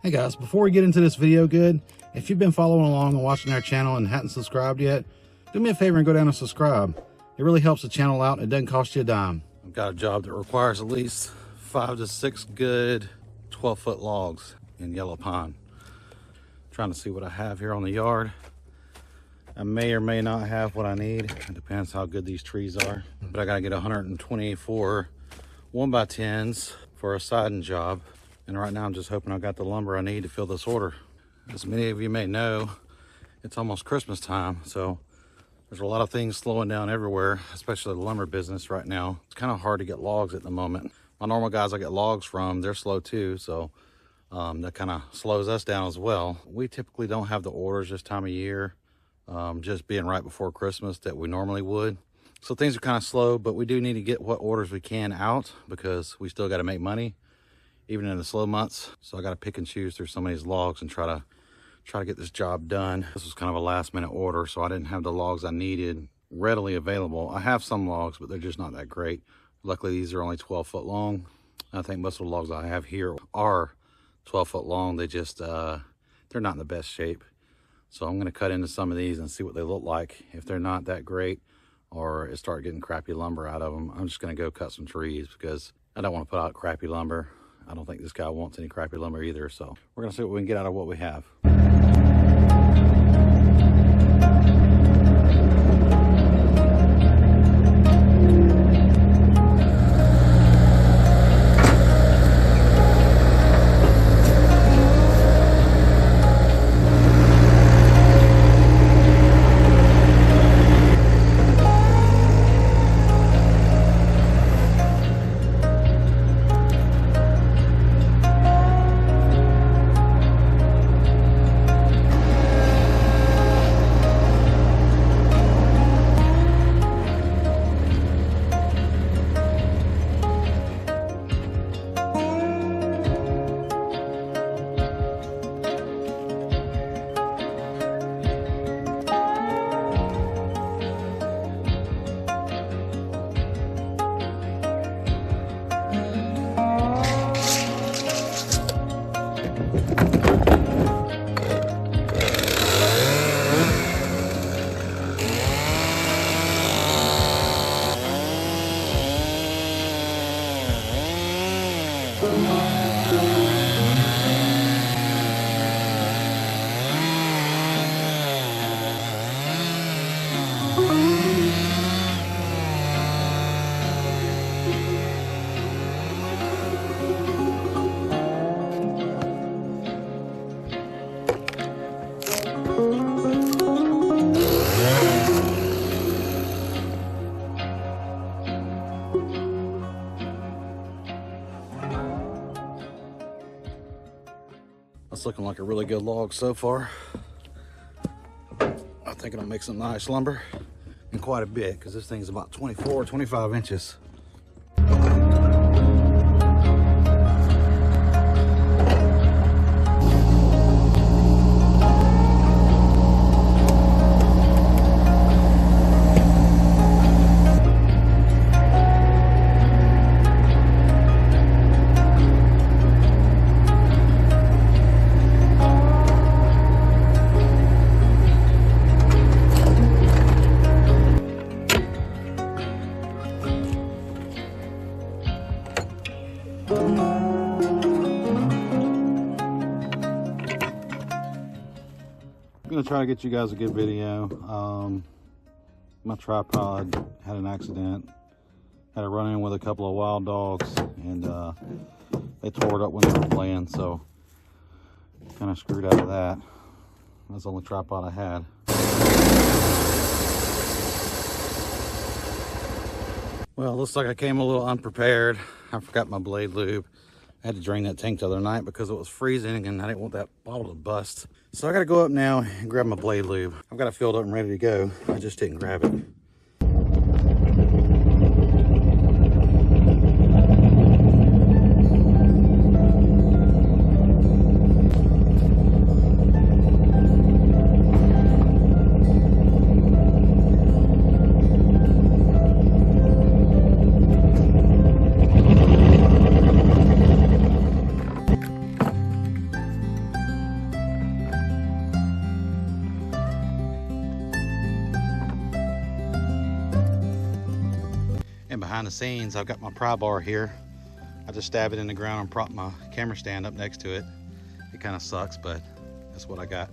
Hey guys, before we get into this video, if you've been following along and watching our channel and hadn't subscribed yet, do me a favor and go down and subscribe. It really helps the channel out and it doesn't cost you a dime. I've got a job that requires at least 5 to 6 good 12-foot logs in yellow pine. Trying to see what I have here on the yard. I may or may not have what I need. It depends how good these trees are. But I gotta get 124 1x10s for a siding job. And right now I'm just hoping I got the lumber I need to fill this order. As many of you may know, it's almost Christmas time, so there's a lot of things slowing down everywhere, especially the lumber business right now. It's kind of hard to get logs at the moment. My normal guys I get logs from, they're slow too, so that kind of slows us down as well. We typically don't have the orders this time of year, just being right before Christmas that we normally would. So things are kind of slow, but we do need to get what orders we can out because we still got to make money even in the slow months. So I got to pick and choose through some of these logs and try to get this job done. This was kind of a last minute order, so I didn't have the logs I needed readily available. I have some logs, but they're just not that great. Luckily, these are only 12 foot long. I think most of the logs I have here are 12 foot long. They just, they're not in the best shape. So I'm gonna cut into some of these and see what they look like. If they're not that great or it start getting crappy lumber out of them, I'm just gonna go cut some trees because I don't want to put out crappy lumber. I don't think this guy wants any crappy lumber either. So we're gonna see what we can get out of what we have. That's looking like a really good log so far. I think it'll make some nice lumber, and quite a bit because this thing's about 24 or 25 inches. I'm gonna try to get you guys a good video. My tripod had an accident. Had a run-in with a couple of wild dogs, and they tore it up when they were playing, so kind of screwed out of that. That's the only tripod I had. Well, looks like I came a little unprepared. I forgot my blade lube. I had to drain that tank the other night because it was freezing and I didn't want that bottle to bust. So I gotta go up now and grab my blade lube. I've got it filled up and ready to go. I just didn't grab it. And behind the scenes, I've got my pry bar here. I just stab it in the ground and prop my camera stand up next to it. It kind of sucks, but that's what I got.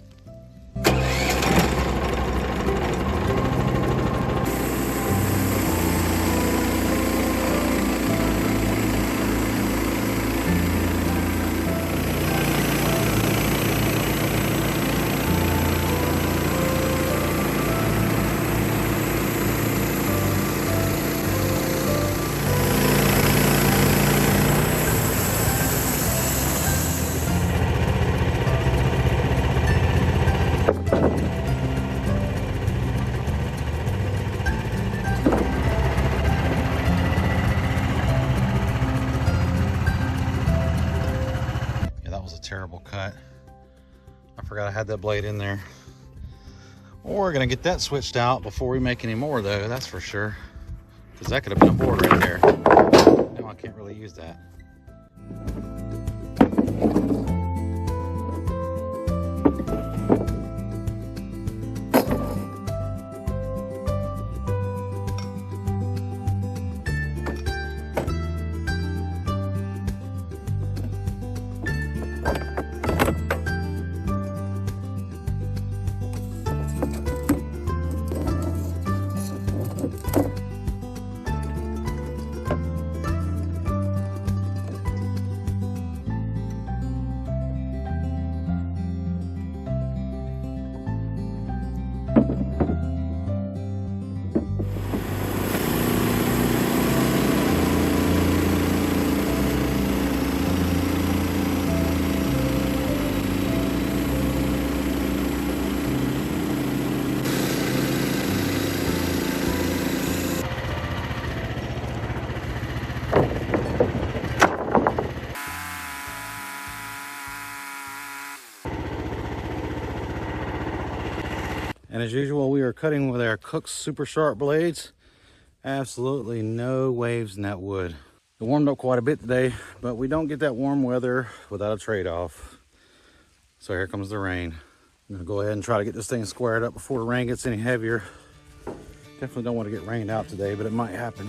Terrible cut. I forgot I had that blade in there. We're gonna get that switched out before we make any more though, that's for sure. Because that could have been a board right there. Now I can't really use that. And as usual, we are cutting with our Cook's super sharp blades. Absolutely no waves in that wood. It warmed up quite a bit today, but we don't get that warm weather without a trade-off. So here comes the rain. I'm gonna go ahead and try to get this thing squared up before the rain gets any heavier. Definitely don't want to get rained out today, but it might happen.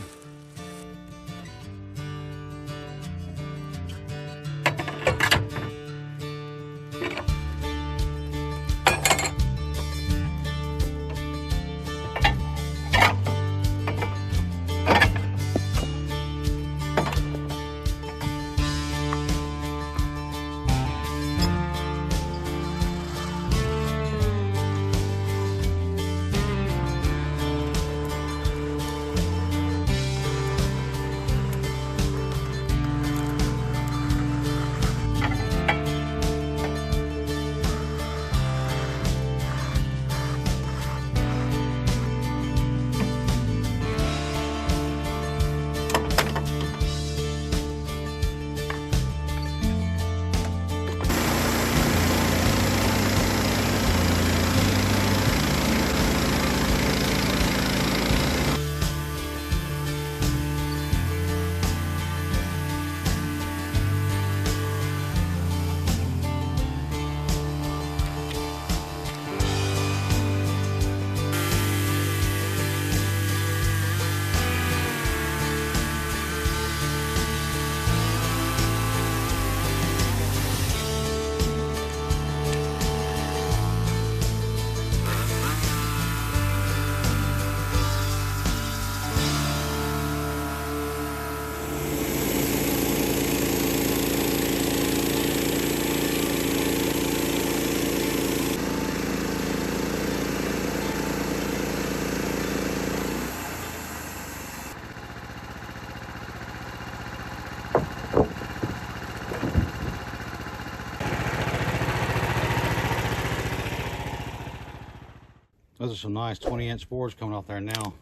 Those are some nice 20-inch boards coming off there now.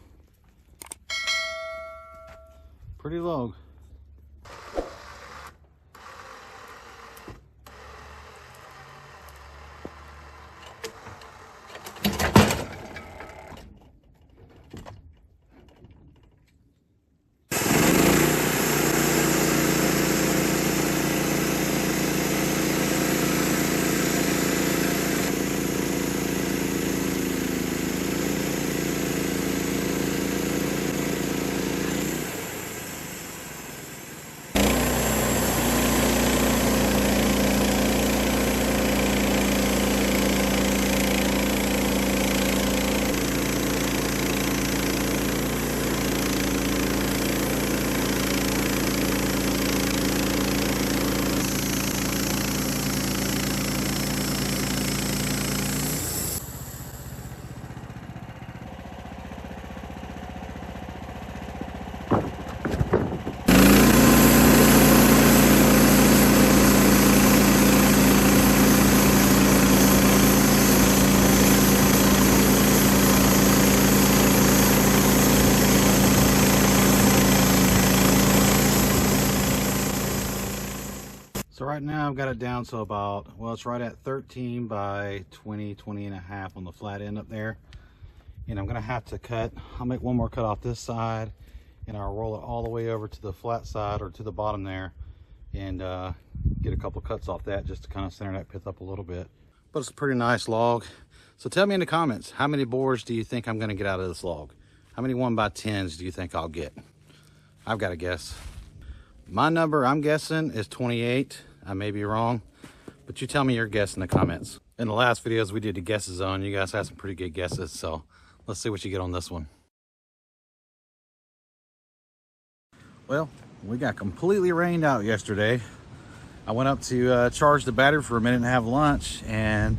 Pretty log. So right now I've got it down to about, well, it's right at 13 by 20 and a half on the flat end up there. And I'm gonna have to cut, I'll make one more cut off this side and I'll roll it all the way over to the flat side or to the bottom there and get a couple cuts off that just to kind of center that pith up a little bit. But it's a pretty nice log. So tell me in the comments, how many boards do you think I'm gonna get out of this log? How many 1x10s do you think I'll get? I've got to guess. My number, I'm guessing, is 28. I may be wrong, but you tell me your guess in the comments. In the last videos we did the guesses on, you guys had some pretty good guesses, so let's see what you get on this one. Well, we got completely rained out yesterday. I went up to charge the battery for a minute and have lunch, and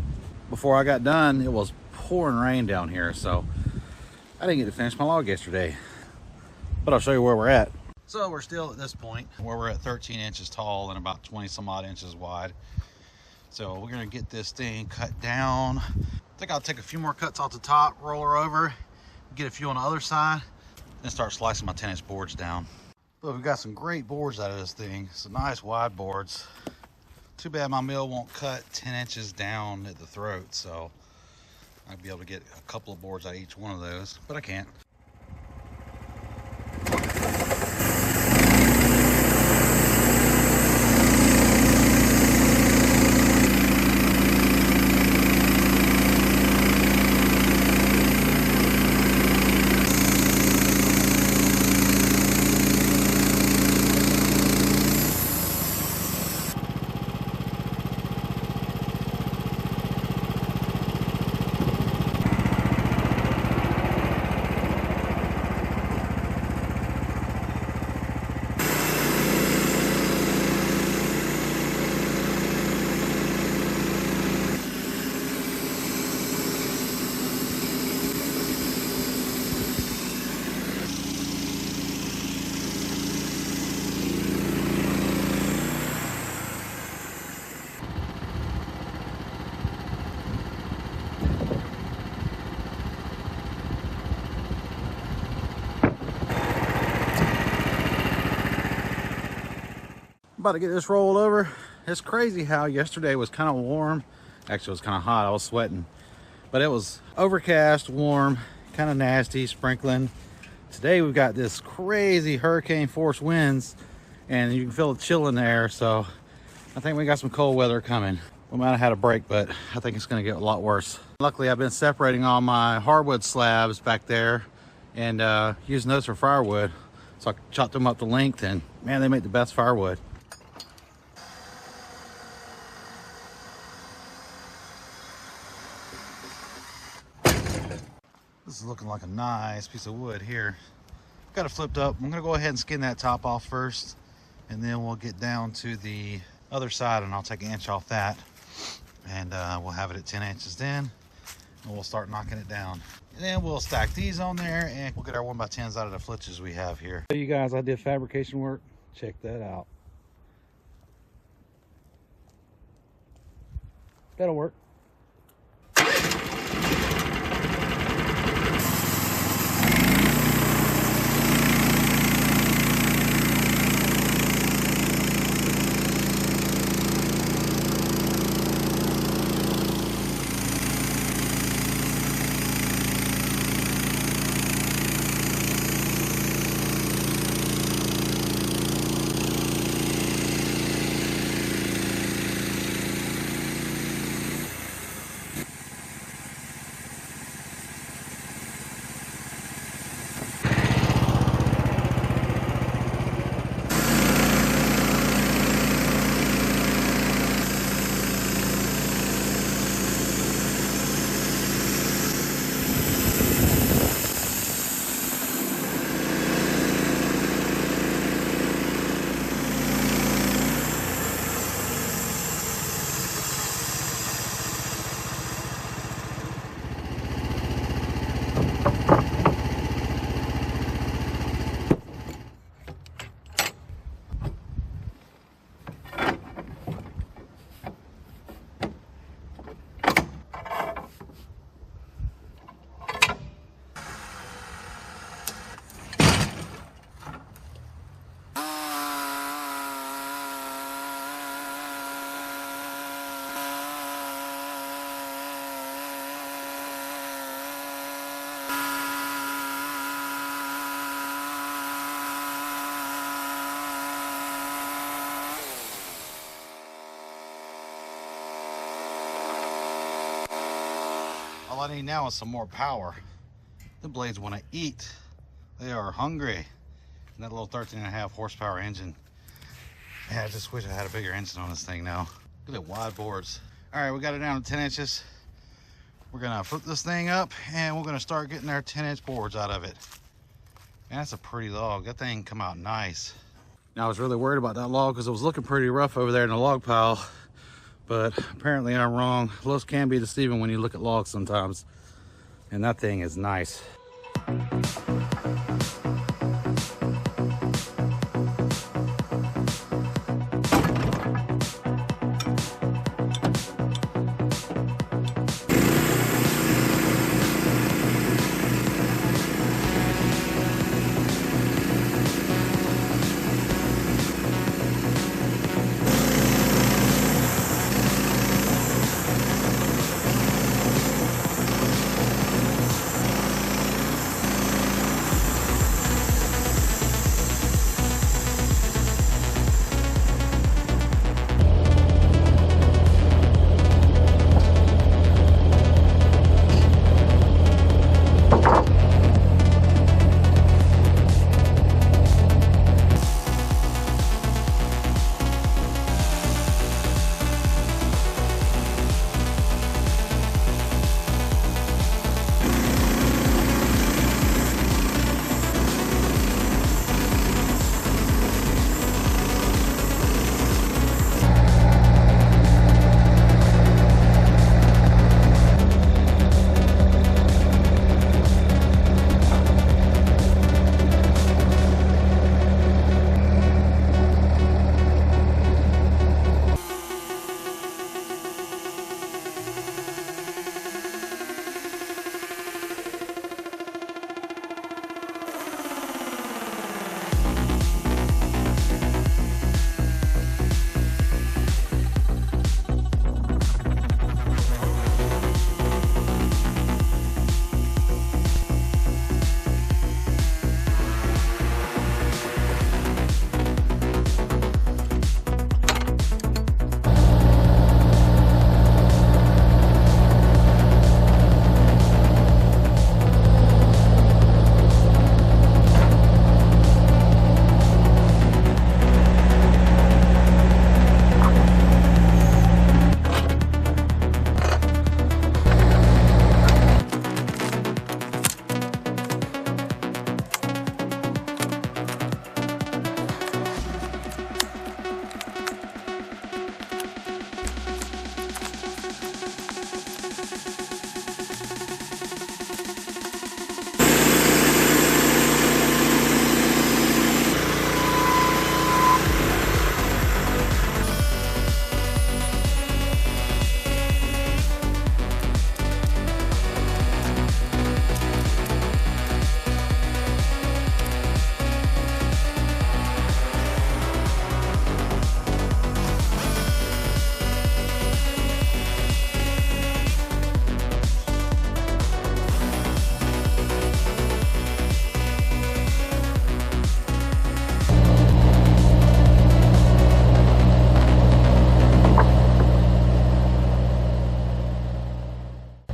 before I got done, it was pouring rain down here, so I didn't get to finish my log yesterday. But I'll show you where we're at. So we're still at this point where we're at 13 inches tall and about 20 some odd inches wide. So we're gonna get this thing cut down. I think I'll take a few more cuts off the top, roll her over, get a few on the other side, and start slicing my 10-inch boards down. But we've got some great boards out of this thing. Some nice wide boards. Too bad my mill won't cut 10 inches down at the throat, so I'd be able to get a couple of boards out of each one of those, but I can't. About to get this rolled over. It's crazy how yesterday was kind of warm. Actually, it was kind of hot. I was sweating, but it was overcast, warm, kind of nasty, sprinkling. Today we've got this crazy hurricane force winds, and you can feel the chill in the air. So I think we got some cold weather coming. We might have had a break, but I think it's going to get a lot worse. Luckily, I've been separating all my hardwood slabs back there and using those for firewood. So I chopped them up to length, and man, they make the best firewood. This is looking like a nice piece of wood here. Got it flipped up. I'm gonna go ahead and skin that top off first, and then we'll get down to the other side and I'll take an inch off that, and we'll have it at 10 inches then, and we'll start knocking it down. And then we'll stack these on there and we'll get our 1x10s out of the flitches we have here. So you guys, I did fabrication work. Check that out. That'll work. All I need now is some more power. The blades want to eat. They are hungry. And that little 13.5 horsepower engine. Man, I just wish I had a bigger engine on this thing now. Look at the wide boards. All right, we got it down to 10 inches. We're gonna flip this thing up and we're gonna start getting our 10-inch boards out of it. Man, that's a pretty log. That thing come out nice. Now, I was really worried about that log because it was looking pretty rough over there in the log pile. But apparently I'm wrong. Looks can be deceiving when you look at logs sometimes. And that thing is nice.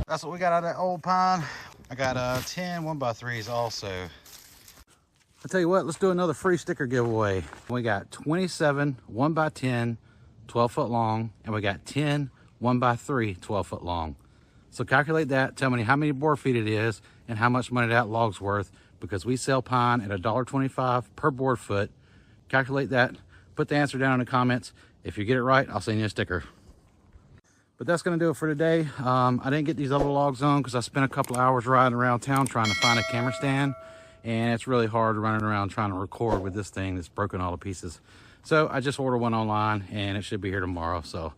That's what we got out of that old pine. I got 10 1x3s also. I'll tell you what, let's do another free sticker giveaway. We got 27 1x10 12-foot long, and we got 10 1x3 12-foot long. So calculate that, tell me how many board feet it is and how much money that log's worth, because we sell pine at $1.25 per board foot. Calculate that, put the answer down in the comments. If you get it right, I'll send you a sticker. But that's gonna do it for today. I didn't get these other logs on because I spent a couple hours riding around town trying to find a camera stand, and it's really hard running around trying to record with this thing that's broken all to pieces. So I just ordered one online and it should be here tomorrow. So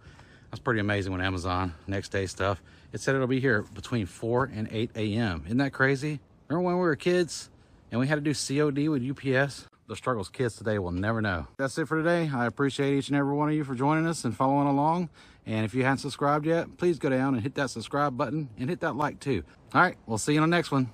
that's pretty amazing when Amazon next day stuff. It said it'll be here between 4 and 8 a.m. Isn't that crazy? Remember when we were kids and we had to do COD with UPS? The struggles kids today will never know. That's it for today. I appreciate each and every one of you for joining us and following along. And if you haven't subscribed yet, please go down and hit that subscribe button and hit that like too. All right, we'll see you on the next one.